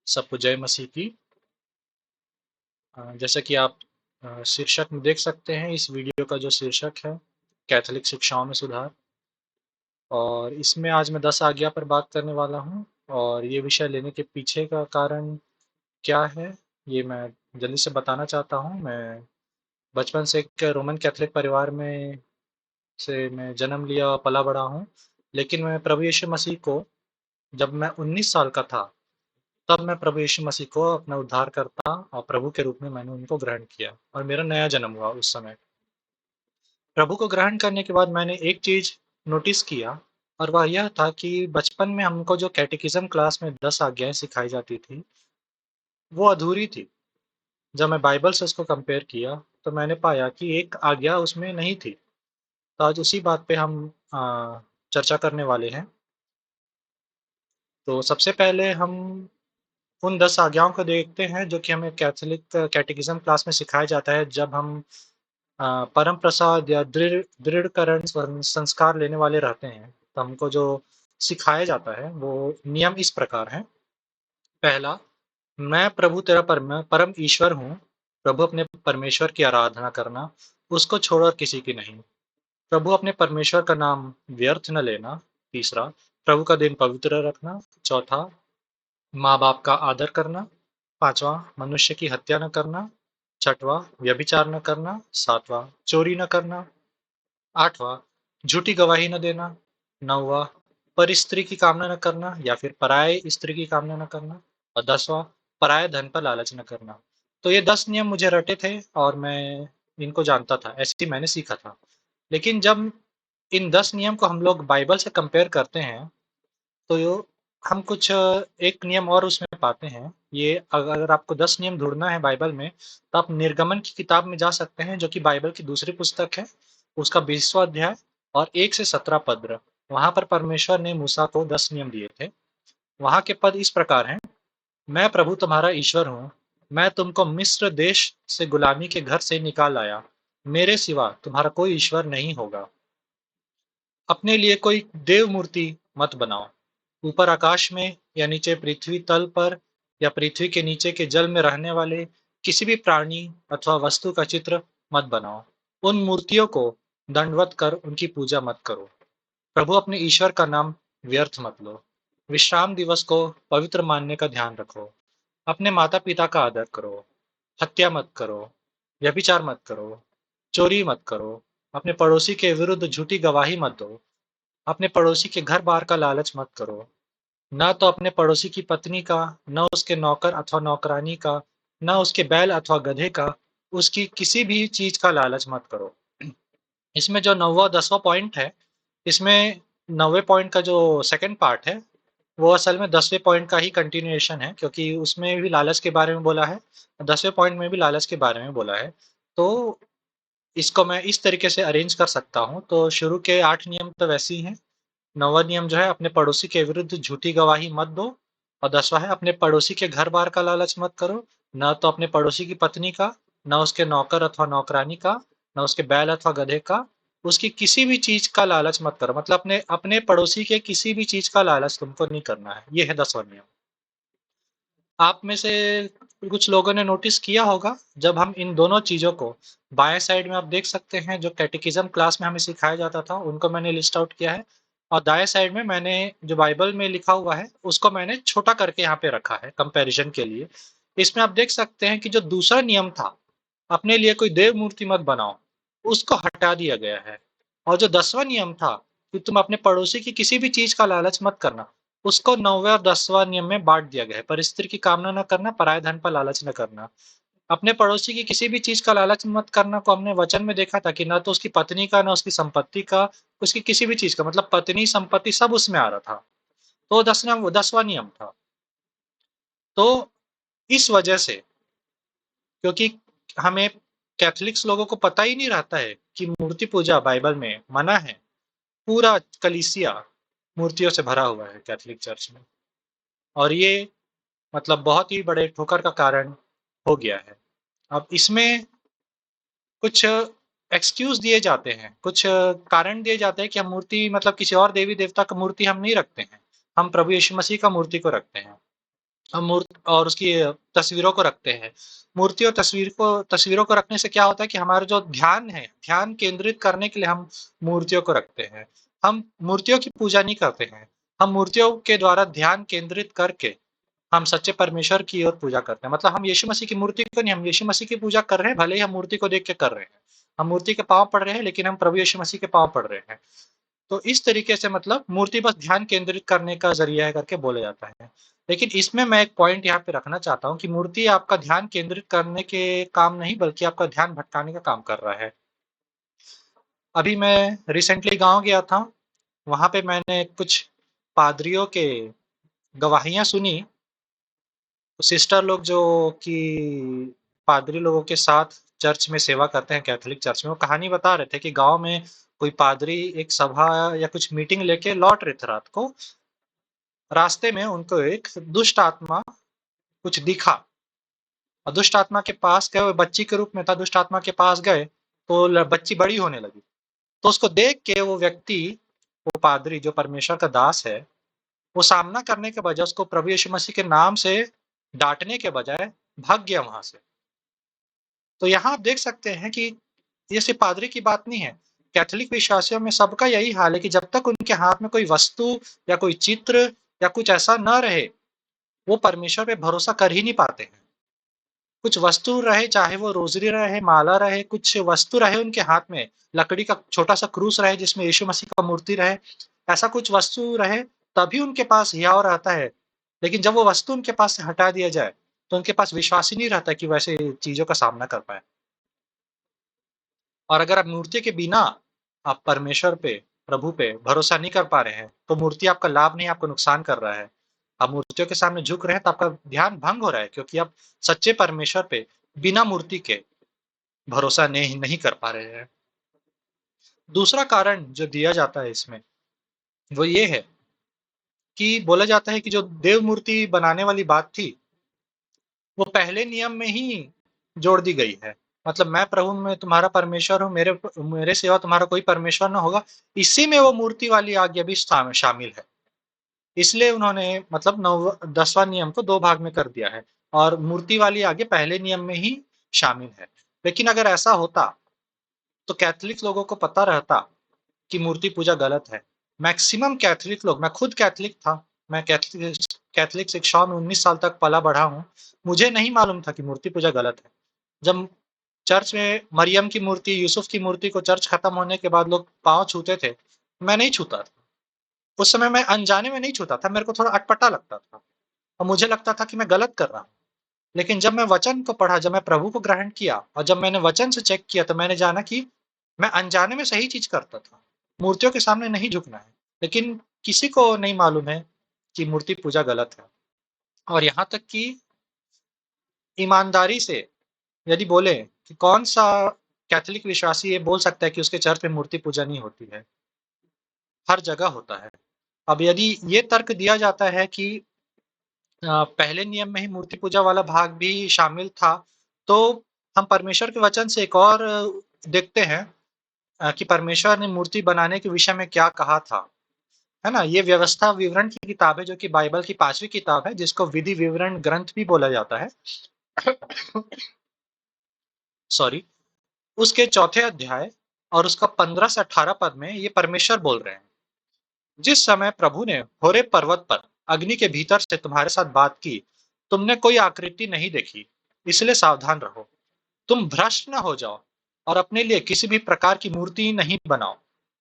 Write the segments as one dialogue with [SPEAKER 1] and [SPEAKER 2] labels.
[SPEAKER 1] सबको जय मसीह की। जैसा कि आप शीर्षक में देख सकते हैं, इस वीडियो का जो शीर्षक है कैथोलिक शिक्षाओं में सुधार, और इसमें आज मैं 10 आज्ञा पर बात करने वाला हूँ। और ये विषय लेने के पीछे का कारण क्या है, ये मैं जल्दी से बताना चाहता हूँ। मैं बचपन से एक रोमन कैथोलिक परिवार में से मैं जन्म लिया और पला बड़ा हूँ। लेकिन मैं प्रभु यीशु मसीह को जब मैं 19 साल का था, तब मैं प्रभु यीशु मसीह को अपना उद्धारकर्ता और प्रभु के रूप में मैंने उनको ग्रहण किया और मेरा नया जन्म हुआ उस समय। प्रभु को ग्रहण करने के बाद मैंने एक चीज़ नोटिस किया, और वह यह था कि बचपन में हमको जो कैटेकिज्म क्लास में 10 आज्ञाएँ सिखाई जाती थी, वो अधूरी थी। जब मैं बाइबल से उसको कंपेयर किया, तो मैंने पाया कि एक आज्ञा उसमें नहीं थी। तो आज उसी बात पे हम चर्चा करने वाले हैं। तो सबसे पहले हम उन 10 आज्ञाओं को देखते हैं जो कि हमें कैथोलिक कैटेकिज्म क्लास में सिखाया जाता है जब हम परम प्रसाद या दृढ़करण संस्कार लेने वाले रहते हैं। तो हमको जो सिखाया जाता है वो नियम इस प्रकार है। पहला, मैं प्रभु तेरा परम ईश्वर हूँ। प्रभु अपने परमेश्वर की आराधना करना, उसको छोड़कर किसी की नहीं। प्रभु अपने परमेश्वर का नाम व्यर्थ न लेना। तीसरा, प्रभु का दिन पवित्र रखना। चौथा, माँ बाप का आदर करना। पांचवा, मनुष्य की हत्या न करना। छठवां, व्यभिचार न करना। सातवां, चोरी न करना। आठवां, झूठी गवाही न देना। नौवां, पर स्त्री की कामना न करना या फिर पराये स्त्री की कामना न करना। और 10वां, पराये धन पर लालच न करना। तो ये 10 नियम मुझे रटे थे और मैं इनको जानता था, ऐसे ही मैंने सीखा था। लेकिन जब इन 10 नियम को हम लोग बाइबल से कंपेयर करते हैं, तो हम कुछ एक नियम और उसमें पाते हैं। ये अगर आपको 10 नियम ढूंढना है बाइबल में, तो आप निर्गमन की किताब में जा सकते हैं, जो कि बाइबल की दूसरी पुस्तक है। उसका 20वां अध्याय और 1 से 17 पद। वहां पर परमेश्वर ने मूसा को 10 नियम दिए थे। वहां के पद इस प्रकार हैं। मैं प्रभु तुम्हारा ईश्वर हूँ। मैं तुमको मिस्र देश से गुलामी के घर से निकाल आया। मेरे सिवा तुम्हारा कोई ईश्वर नहीं होगा। अपने लिए कोई देव मूर्ति मत बनाओ। ऊपर आकाश में या नीचे पृथ्वी तल पर या पृथ्वी के नीचे के जल में रहने वाले किसी भी प्राणी अथवा वस्तु का चित्र मत बनाओ। उन मूर्तियों को दंडवत कर उनकी पूजा मत करो। प्रभु अपने ईश्वर का नाम व्यर्थ मत लो। विश्राम दिवस को पवित्र मानने का ध्यान रखो। अपने माता पिता का आदर करो। हत्या मत करो। व्यभिचार मत करो। चोरी मत करो। अपने पड़ोसी के विरुद्ध झूठी गवाही मत दो। अपने पड़ोसी के घर बार का लालच मत करो। न तो अपने पड़ोसी की पत्नी का, न उसके नौकर अथवा नौकरानी का, न उसके बैल अथवा गधे का, उसकी किसी भी चीज का लालच मत करो। इसमें जो 9वां 10वां पॉइंट है, इसमें 9वें पॉइंट का जो सेकंड पार्ट है, वो असल में 10वें पॉइंट का ही कंटिन्यूएशन है, क्योंकि उसमें भी लालच के बारे में बोला है, 10वें पॉइंट में भी लालच के बारे में बोला है। तो इसको मैं इस तरीके से अरेंज कर सकता हूँ। तो शुरू के 8 नियम तो वैसे ही हैं। 9वां नियम जो है, अपने पड़ोसी के विरुद्ध झूठी गवाही मत दो। और 10वां है, अपने पड़ोसी के घर बार का लालच मत करो। न तो अपने पड़ोसी की पत्नी का, न उसके नौकर अथवा नौकरानी का, न उसके बैल अथवा गधे का, उसकी किसी भी चीज का लालच मत करो। मतलब अपने अपने पड़ोसी के किसी भी चीज का लालच तुमको नहीं करना है। ये है 10वां नियम। आप में से कुछ लोगों ने नोटिस किया होगा, जब हम इन दोनों चीजों को बाएं साइड में आप देख सकते हैं, जो कैटेकिज्म क्लास में हमें सिखाया जाता था उनको मैंने लिस्ट आउट किया है। और दाएं साइड में मैंने जो बाइबल में लिखा हुआ है उसको मैंने छोटा करके यहाँ पे रखा है कंपैरिजन के लिए। इसमें आप देख सकते हैं कि जो दूसरा नियम था, अपने लिए कोई देव मूर्ति मत बनाओ, उसको हटा दिया गया है। और जो 10वां नियम था कि तुम अपने पड़ोसी की किसी भी चीज का लालच मत करना, उसको 9वें और 10वां नियम में बांट दिया गया है। पर स्त्री की कामना न करना, पराये धन पर लालच न करना। अपने पड़ोसी की किसी भी चीज का लालच मत करना को हमने वचन में देखा था कि न तो उसकी पत्नी का, न उसकी संपत्ति का, उसकी किसी भी चीज का, मतलब पत्नी संपत्ति सब उसमें आ रहा था। तो 10वां नियम था। तो इस वजह से, क्योंकि हमें कैथोलिक्स लोगों को पता ही नहीं रहता है कि मूर्ति पूजा बाइबल में मना है। पूरा कलीसिया मूर्तियों से भरा हुआ है कैथोलिक चर्च में, और ये मतलब बहुत ही बड़े ठोकर का कारण हो गया है। अब इसमें कुछ एक्सक्यूज दिए जाते हैं, कुछ कारण दिए जाते हैं कि हम मूर्ति, मतलब किसी और देवी देवता का मूर्ति हम नहीं रखते हैं, हम प्रभु यीशु मसीह का मूर्ति को रखते हैं। और उसकी तस्वीरों को रखते हैं। मूर्ति और तस्वीरों को रखने से क्या होता है कि हमारा जो ध्यान है, ध्यान केंद्रित करने के लिए हम मूर्तियों को रखते हैं। हम मूर्तियों की पूजा नहीं करते हैं। हम मूर्तियों के द्वारा ध्यान केंद्रित करके हम सच्चे परमेश्वर की ओर पूजा करते हैं। मतलब हम यीशु मसीह की मूर्ति को नहीं, हम यीशु मसीह की पूजा कर रहे हैं, भले ही हम मूर्ति को देख के कर रहे हैं। हम मूर्ति के पाँव पड़ रहे हैं, लेकिन हम प्रभु यीशु मसीह के पाँव पड़ रहे हैं। तो इस तरीके से मतलब मूर्ति बस ध्यान केंद्रित करने का ज़रिया है करके बोला जाता है। लेकिन इसमें मैं एक पॉइंट यहाँ पे रखना चाहता हूँ कि मूर्ति आपका ध्यान केंद्रित करने के काम नहीं, बल्कि आपका ध्यान भटकाने का काम कर रहा है। अभी मैं रिसेंटली गाँव गया था, वहाँ पे मैंने कुछ पादरियों के गवाहियाँ सुनी। सिस्टर लोग जो कि पादरी लोगों के साथ चर्च में सेवा करते हैं, कैथोलिक चर्च में, वो कहानी बता रहे थे कि गाँव में कोई पादरी एक सभा या कुछ मीटिंग लेके लौट रहे थे रात को। रास्ते में उनको एक दुष्ट आत्मा कुछ दिखा और दुष्ट आत्मा के पास गए, वो बच्ची के रूप में था, दुष्ट आत्मा के पास गए तो बच्ची बड़ी होने लगी। तो उसको देख के वो व्यक्ति, वो पादरी जो परमेश्वर का दास है, वो सामना करने के बजाय उसको प्रभु यीशु मसीह के नाम से डांटने के बजाय भाग गया वहां से। तो यहाँ आप देख सकते हैं कि ये सिर्फ पादरी की बात नहीं है। कैथोलिक विश्वासियों में सबका यही हाल है कि जब तक उनके हाथ में कोई वस्तु या कोई चित्र या कुछ ऐसा न रहे, वो परमेश्वर पे भरोसा कर ही नहीं पाते हैं। कुछ वस्तु रहे, चाहे वो रोज़री रहे, माला रहे, कुछ वस्तु रहे उनके हाथ में, लकड़ी का छोटा-सा क्रूस रहे जिसमें यीशु मसीह का मूर्ति रहे, ऐसा कुछ वस्तु रहे, तभी उनके पास हियाव रहता है। लेकिन जब वो वस्तु उनके पास से हटा दिया जाए, तो उनके पास विश्वास ही नहीं रहता कि वैसे चीज़ों का सामना कर पाएँ। और अगर आप मूर्ति के बिना आप परमेश्वर पे, प्रभु पे भरोसा नहीं कर पा रहे हैं, तो मूर्ति आपका लाभ नहीं, आपको नुकसान कर रहा है। आप मूर्तियों के सामने झुक रहे हैं, तो आपका ध्यान भंग हो रहा है, क्योंकि आप सच्चे परमेश्वर पे बिना मूर्ति के भरोसा नहीं कर पा रहे हैं। दूसरा कारण जो दिया जाता है इसमें, वो ये है कि बोला जाता है कि जो देव मूर्ति बनाने वाली बात थी, वो पहले नियम में ही जोड़ दी गई है। मतलब मैं प्रभु में तुम्हारा परमेश्वर हूँ, मेरे सिवा तुम्हारा कोई परमेश्वर ना होगा। इसी में वो मूर्ति वाली आज्ञा भी शामिल है। इसलिए उन्होंने मतलब 10वां नियम को 2 भाग में कर दिया है और मूर्ति वाली आज्ञा पहले नियम में ही शामिल है। लेकिन अगर ऐसा होता, तो कैथोलिक लोगों को पता रहता कि मूर्ति पूजा गलत है। मैक्सिमम कैथोलिक लोग, मैं खुद कैथोलिक था, मैं कैथोलिक कैथोलिक शिक्षाओं में 19 साल तक पला-बढ़ा हूँ। मुझे नहीं मालूम था कि मूर्ति पूजा गलत है। जब चर्च में मरियम की मूर्ति, यूसुफ की मूर्ति को चर्च खत्म होने के बाद लोग पाँव छूते थे, मैं नहीं छूता था। उस समय मैं अनजाने में नहीं छूता था, मेरे को थोड़ा अटपटा लगता था और मुझे लगता था कि मैं गलत कर रहा हूँ। लेकिन जब मैं वचन को पढ़ा, जब मैं प्रभु को ग्रहण किया और जब मैंने वचन से चेक किया, तो मैंने जाना कि मैं अनजाने में सही चीज़ करता था। मूर्तियों के सामने नहीं झुकना है। लेकिन किसी को नहीं मालूम है कि मूर्ति पूजा गलत है। और यहाँ तक कि ईमानदारी से यदि बोले कि कौन-सा कैथोलिक विश्वासी ये बोल सकता है कि उसके चर्च में मूर्ति पूजा नहीं होती है? हर जगह होता है। अब यदि ये तर्क दिया जाता है कि पहले नियम में ही मूर्ति पूजा वाला भाग भी शामिल था, तो हम परमेश्वर के वचन से एक और देखते हैं कि परमेश्वर ने मूर्ति बनाने के विषय में क्या कहा था, है ना? ये व्यवस्था विवरण की किताब है, जो कि बाइबल की 5वीं किताब है, जिसको विधि विवरण ग्रंथ भी बोला जाता है। सॉरी। उसके चौथे अध्याय और उसका 15 से 18 पद में ये परमेश्वर बोल रहे हैं। जिस समय प्रभु ने होरेब पर्वत पर अग्नि के भीतर से तुम्हारे साथ बात की, तुमने कोई आकृति नहीं देखी, इसलिए सावधान रहो। तुम भ्रष्ट न हो जाओ और अपने लिए किसी भी प्रकार की मूर्ति नहीं बनाओ,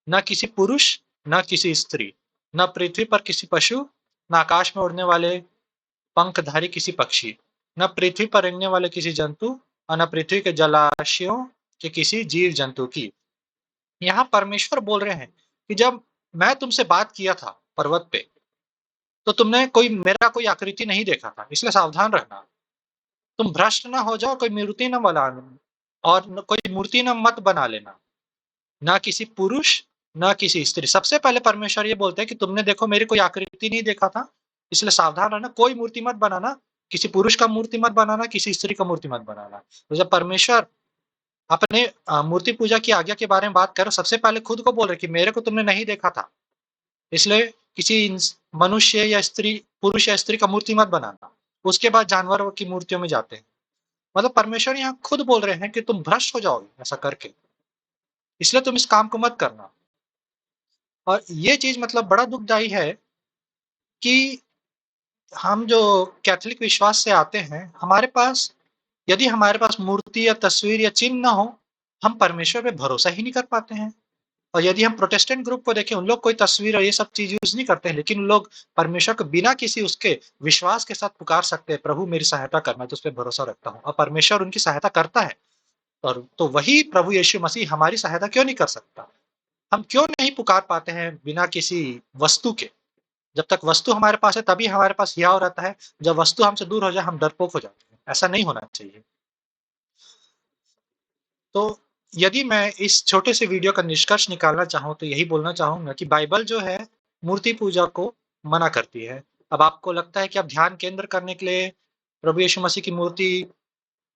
[SPEAKER 1] न किसी पुरुष, न किसी स्त्री, न पृथ्वी पर किसी पशु, न आकाश में उड़ने वाले पंखधारी किसी पक्षी, न पृथ्वी पर रेंगने वाले किसी जंतु और न पृथ्वी के जलाशयों के किसी जीव जंतु की। यहाँ परमेश्वर बोल रहे हैं कि जब मैं तुमसे बात किया था पर्वत पे, तो तुमने कोई आकृति नहीं देखा था, इसलिए सावधान रहना। तुम भ्रष्ट ना हो जाओ, कोई मूर्ति न बनाना और कोई मूर्ति न मत बना लेना, ना किसी पुरुष, ना किसी स्त्री। सबसे पहले परमेश्वर ये बोलते हैं कि तुमने देखो मेरी कोई आकृति नहीं देखा था, इसलिए सावधान रहना, कोई मूर्ति मत बनाना, किसी पुरुष का मूर्ति मत बनाना, किसी स्त्री का मूर्ति मत बनाना। तो जब परमेश्वर अपने मूर्ति पूजा की आज्ञा के बारे में बात कर रहे, सबसे पहले खुद को बोल रहे कि मेरे को तुमने नहीं देखा था, इसलिए किसी मनुष्य या स्त्री, पुरुष या स्त्री का मूर्ति मत बनाना। उसके बाद जानवरों की मूर्तियों में जाते हैं। मतलब परमेश्वर यहाँ खुद बोल रहे हैं कि तुम भ्रष्ट हो जाओगे ऐसा करके, इसलिए तुम इस काम को मत करना। और ये चीज़ मतलब बड़ा दुखदाई है कि हम जो कैथोलिक विश्वास से आते हैं, यदि हमारे पास मूर्ति या तस्वीर या चिन्ह ना हो, हम परमेश्वर पे भरोसा ही नहीं कर पाते हैं। और यदि हम प्रोटेस्टेंट ग्रुप को देखें, उन लोग कोई तस्वीर और ये सब चीज़ यूज़ नहीं करते हैं, लेकिन उन लोग परमेश्वर को बिना किसी उसके विश्वास के साथ पुकार सकते हैं, प्रभु मेरी सहायता कर, मैं तुझ पे भरोसा रखता हूँ। और परमेश्वर उनकी सहायता करता है। और तो वही प्रभु यीशु मसीह हमारी सहायता क्यों नहीं कर सकता? हम क्यों नहीं पुकार पाते हैं बिना किसी वस्तु के? जब तक वस्तु हमारे पास है तभी हमारे पास हियाव रहता है, जब वस्तु हमसे दूर हो जाए हम डरपोक हो जाते हैं। ऐसा नहीं होना चाहिए। तो यदि मैं इस छोटे से वीडियो का निष्कर्ष निकालना चाहूँ तो यही बोलना चाहूँगा कि बाइबल जो है मूर्ति पूजा को मना करती है। अब आपको लगता है कि आप ध्यान केंद्र करने के लिए प्रभु यीशु मसीह की मूर्ति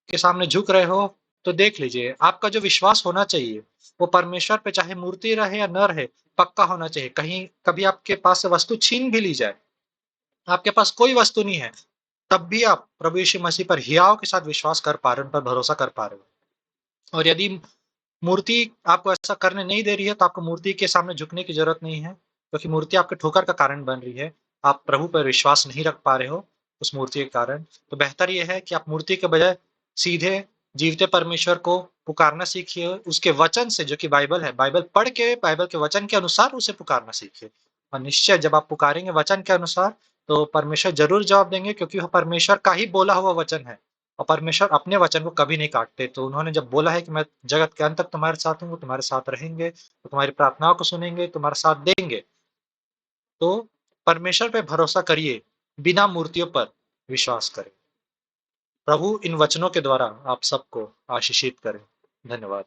[SPEAKER 1] के सामने झुक रहे हो, तो देख लीजिए आपका जो विश्वास होना चाहिए, वो परमेश्वर पे चाहे मूर्ति रहे या न रहे, पक्का होना चाहिए। कहीं कभी आपके पास से वस्तु छीन भी ली जाए, आपके पास कोई वस्तु नहीं है, तब भी आप प्रभु यीशु मसीह पर हियाव के साथ विश्वास कर पा रहे हो, उन पर भरोसा कर पा रहे हो। और यदि मूर्ति आपको ऐसा करने नहीं दे रही है, तो आपको मूर्ति के सामने झुकने की ज़रूरत नहीं है, क्योंकि मूर्ति आपके ठोकर का कारण बन रही है। आप प्रभु पर विश्वास नहीं रख पा रहे हो उस मूर्ति के कारण। तो बेहतर ये है कि आप मूर्ति के बजाय सीधे जीवते परमेश्वर को पुकारना सीखिए, उसके वचन से जो कि बाइबल है, बाइबल पढ़ के बाइबल के वचन के अनुसार उसे पुकारना सीखिए। और निश्चय जब आप पुकारेंगे वचन के अनुसार, तो परमेश्वर ज़रूर जवाब देंगे, क्योंकि वह परमेश्वर का ही बोला हुआ वचन है। और परमेश्वर अपने वचन को कभी नहीं काटते। तो उन्होंने जब बोला है कि मैं जगत के अंत तक तुम्हारे साथ हूँ, वो तुम्हारे साथ रहेंगे, वो तुम्हारी प्रार्थनाओं को सुनेंगे, तुम्हारा साथ देंगे। तो परमेश्वर पे भरोसा करिए, बिना मूर्तियों पर विश्वास करें। प्रभु इन वचनों के द्वारा आप सबको आशीषित करें। धन्यवाद।